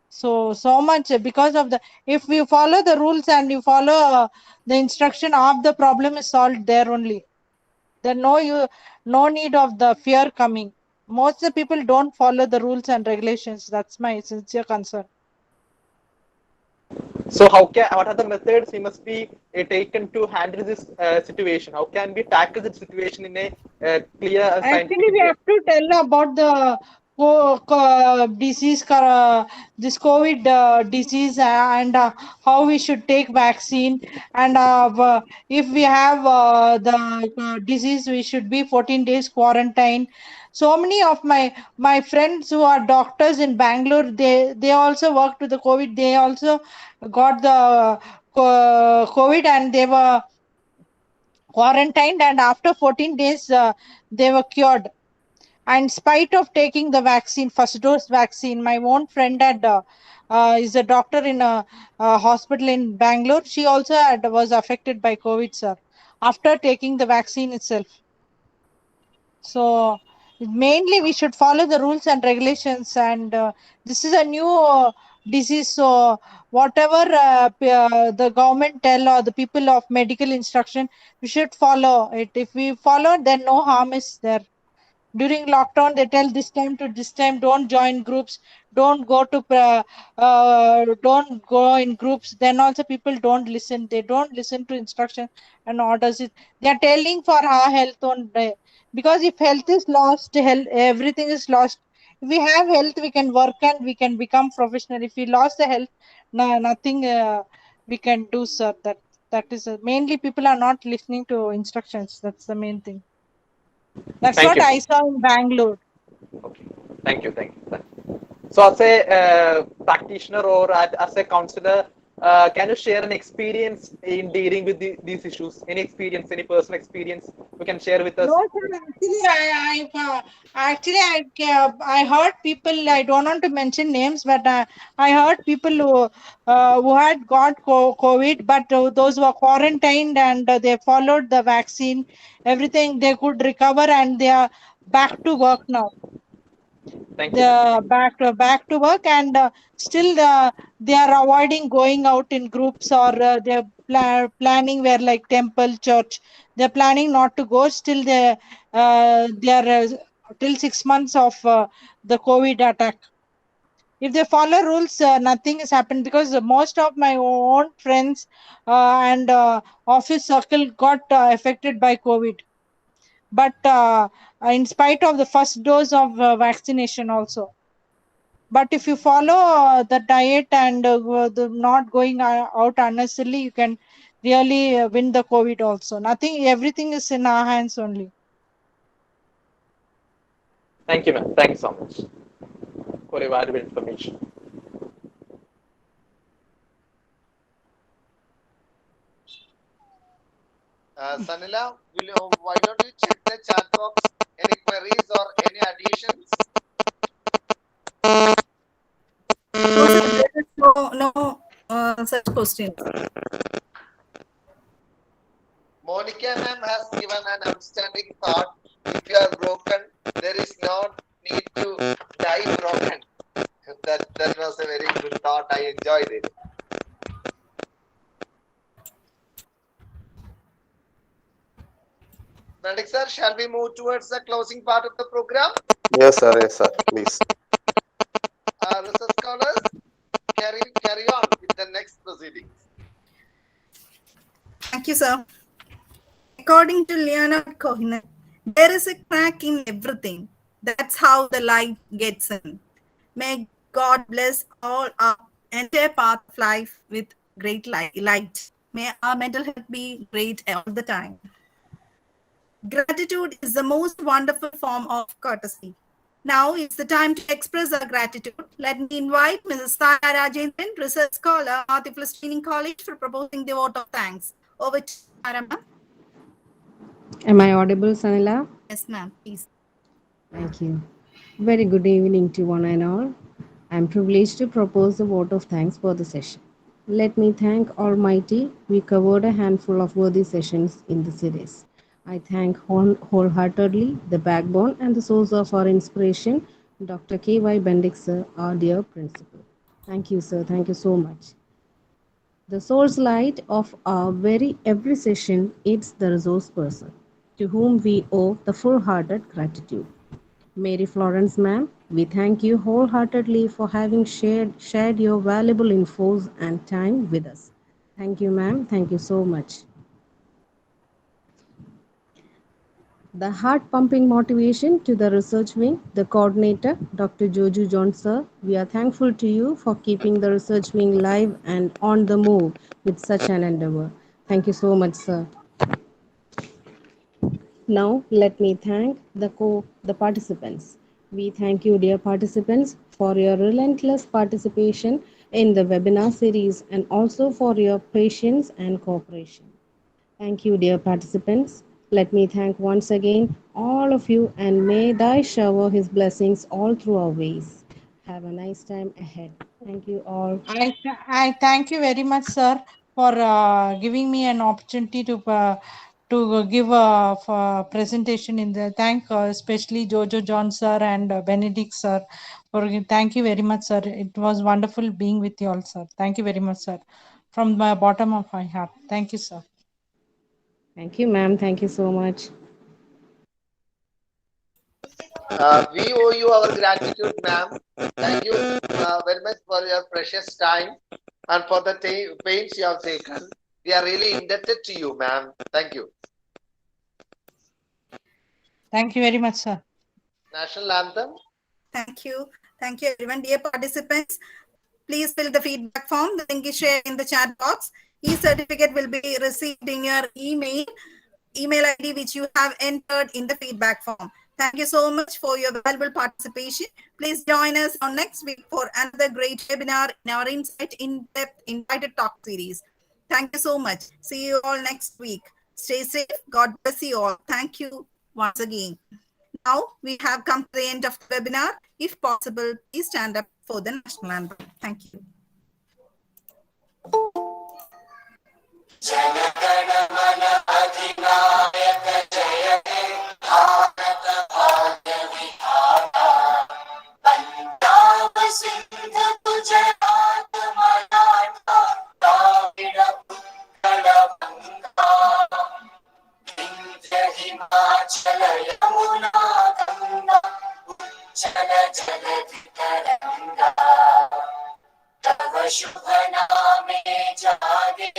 So much because of the, if you follow the rules and you follow the instruction, half the problem is solved there only. There no need of the fear coming. Most of the people don't follow the rules and regulations. That's my sincere concern. So what are the methods we must be taken to handle this situation? How can we tackle the situation in a clear Actually, scientific we way? have to tell about the disease, this COVID disease, and how we should take vaccine. And if we have the disease, we should be 14 days quarantine. So many of my friends who are doctors in Bangalore, they also worked with the COVID. They also got the COVID, and they were quarantined, and after 14 days they were cured. And spite of taking the vaccine, first dose vaccine, my own friend had is a doctor in a hospital in Bangalore. She also was affected by COVID, sir, after taking the vaccine itself. So mainly we should follow the rules and regulations, and this is a new disease. So whatever the government tell or the people of medical instruction, we should follow it. If we follow, then no harm is there. During lockdown, they tell this time to this time, don't join groups, don't go to, don't go in groups. Then also people don't listen. They don't listen to instruction and orders. They are telling for our health only. Because if health is lost, health, everything is lost. If we have health, we can work and we can become professional. If we lost the health, no, nothing we can do, sir. That is mainly people are not listening to instructions. That's the main thing. That's Thank what you. I saw in Bangalore. Okay. Thank you. Thank you. So, as a practitioner or as a counselor, can you share an experience in dealing with these issues? Any experience, any personal experience you can share with us? No, sir. I heard people. I don't want to mention names, but I heard people who had got COVID, but those who were quarantined and they followed the vaccine, everything they could recover and they are back to work now. Thank you, ma'am. Back to work and still they are avoiding going out in groups or they're planning where like temple church they're planning not to go still they are till 6 months of the COVID attack. If they follow rules, nothing has happened because most of my own friends and office circle got affected by COVID, but in spite of the first dose of vaccination also. But if you follow the diet and not going out unnecessarily, you can really win the COVID also. Nothing, everything is in our hands only. Thank you, ma'am. Thank you so much for your valuable information. Sanila, why don't you check the chat box? Any queries or any additions? No, sir, there is no such questions. Monica ma'am has given an outstanding thought. If you are broken, there is no need to die broken. That was a very good thought. I enjoyed it. Benedict sir, shall we move towards the closing part of the program? Yes, sir. Yes, sir. Please. Research scholars, carry on with the next proceedings. Thank you, sir. According to Leonard Cohen, there is a crack in everything. That's how the light gets in. May God bless all our entire path of life with great light. May our mental health be great all the time. Gratitude is the most wonderful form of courtesy. Now it's the time to express our gratitude. Let me invite Mrs. Tara Rajendran, research scholar, Arthur Training College, for proposing the vote of thanks. Over to Tara, ma'am. Am I audible, Sanila? Yes, ma'am, please. Thank you. Very good evening to one and all. I am privileged to propose a vote of thanks for the session. Let me thank Almighty. We covered a handful of worthy sessions in the series. I thank wholeheartedly the backbone and the source of our inspiration, Dr. K.Y. Bendick, sir, our dear principal. Thank you, sir. Thank you so much. The source light of our every session is the resource person, to whom we owe the full-hearted gratitude. Mary Florence, ma'am, we thank you wholeheartedly for having shared your valuable infos and time with us. Thank you, ma'am. Thank you so much. The heart-pumping motivation to the research wing, the coordinator, Dr. Joju John, sir. We are thankful to you for keeping the research wing live and on the move with such an endeavor. Thank you so much, sir. Now, let me thank the participants. We thank you, dear participants, for your relentless participation in the webinar series and also for your patience and cooperation. Thank you, dear participants. Let me thank once again all of you, and may Thy shower His blessings all through our ways. Have a nice time ahead. Thank you all. I thank you very much, sir, for giving me an opportunity to give a presentation in the thank especially Jojo John sir and Benedict sir thank you very much, sir. It was wonderful being with you all, sir. Thank you very much, sir, from the bottom of my heart. Thank you, sir. Thank you, ma'am. Thank you so much. We owe you our gratitude, ma'am. Thank you very much for your precious time and for the pains you have taken. We are really indebted to you, ma'am. Thank you. Thank you very much, sir. National anthem. Thank you. Thank you, everyone. Dear participants, please fill the feedback form. The link is shared in the chat box. E-certificate will be received in your email ID which you have entered in the feedback form. Thank you so much for your valuable participation. Please join us on next week for another great webinar in our Insight in-depth invited talk series. Thank you so much. See you all next week. Stay safe. God bless you all. Thank you once again. Now we have come to the end of the webinar. If possible, please stand up for the national anthem. Thank you. Jana Gana Mana अधिनायक जय हे भारत भाग्य विधाता पंजाब सिंध गुजरात मराठा द्राविड़ उत्कल बंगा विंध्य हिमाचल यमुना गंगा उज्जल जलधि तरंगा तव शुभ नामे जागे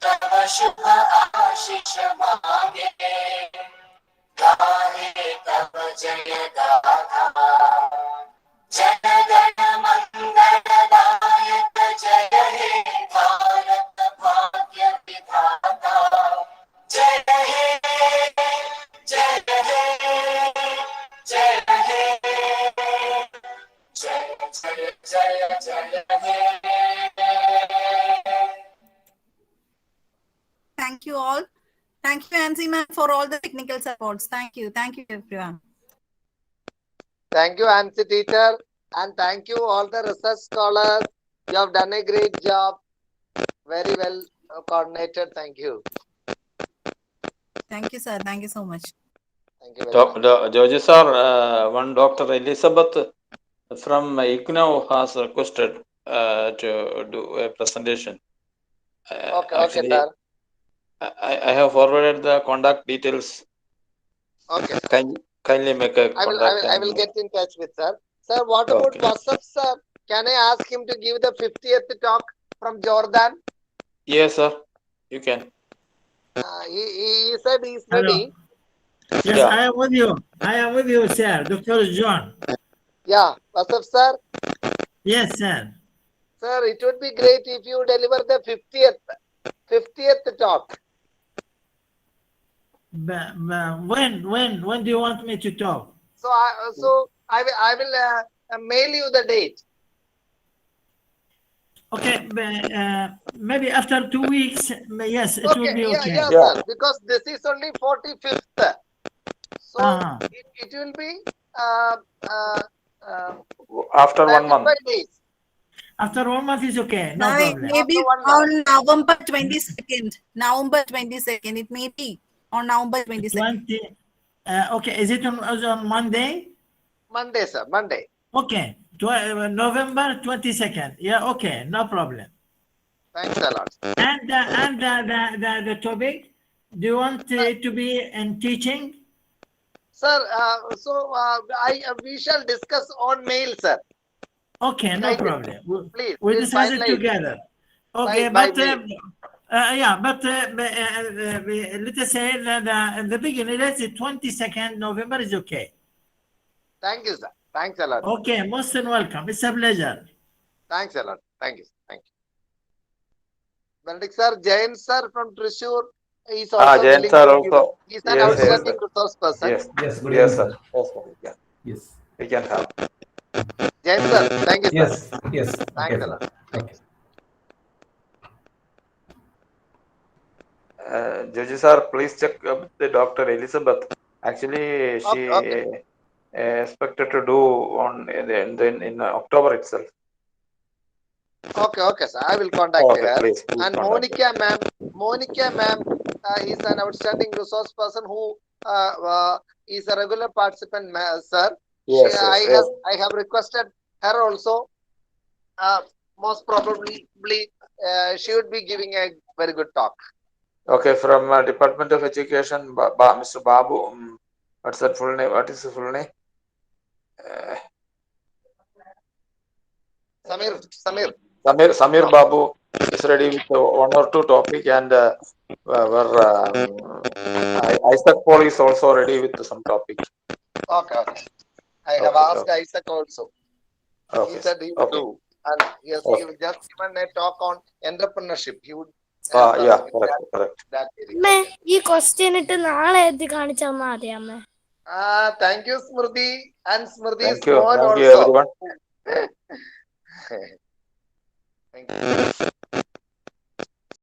तव शुभ आशीष मांगे गाहे तव जय गाथा जन गण मंगलदायक जय हे भारत भाग्य विधाता जय हे जय हे जय हे जय जय जय जय हे Thank you all. Thank you, Ansi ma'am, for all the technical supports. Thank you. Thank you, everyone. Thank you, Ansi teacher, and thank you all the research scholars. You have done a great job. Very well coordinated. Thank you. Thank you, sir. Thank you so much. Thank you very much. George sir, one Dr. Elizabeth from IGNOU has requested to do a presentation. Okay, Actually, sir. I have forwarded the contact details. Okay. Kindly make a contact. I will get in touch with sir. Sir, what about Wasaf, sir? Can I ask him to give the 50th talk from Jordan? Yes, sir. You can. He said he's Hello. ready. Yes, Yeah. I am with you. I am with you, sir. Dr. John. Yeah, Wasaf, sir. Yes, sir. Sir, it would be great if you deliver the 50th talk. But when do you want me to talk? So I will mail you the date. Okay, maybe after 2 weeks, yes, it will be okay. Yeah, sir, because this is only 45th. So it will be after 1 month. 5 days. After 1 month is okay, no problem. Maybe on November 22nd. November 22nd. It may be on November 22nd. Okay, is it on Monday? Monday, sir, Monday. Okay, November 22nd. Yeah, okay, no problem. Thanks a lot. And the topic, do you want it to be in teaching? Sir, we shall discuss on mail, sir. Okay, no problem. Please, We'll please discuss it finalize. together. Okay, By but mail. let us say that in the beginning, let's say 22nd November is okay. Thank you, sir. Thanks a lot. Okay, most welcome. It's a pleasure. Thanks a lot. Thank you. Thank you. Benedict sir, Jain sir from Thrissur is also Jain willing sir to give. also. He's an Yes, outstanding yes, resource person. Yes, Yes, good yes, evening, sir. Yes, sir. Yeah. Yes. We can have. Jain sir, thank you, sir. Yes, yes. Thanks Okay. a lot. Okay. Judge sir, please check with the Dr. Elizabeth. Actually, she Okay. expected to do on in October itself. Okay, sir. I will contact Okay, her. please And contact Monica ma'am is an outstanding resource person who is a regular participant, sir. Yes, I have requested her also. Most probably, she would be giving a very good talk. Okay, from Department of Education, Mr. Babu. What's that full name? What is the full name? Samir Babu is ready with one or two topic, and Isaac Paul is also ready with some topic. Okay. I have asked Isaac also. Okay. He said he would do. And yes, he would just given a talk on entrepreneurship. He would yeah, correct. That area. question Thank you, Smriti. And Smriti's Thank you phone also. everyone. Thank you.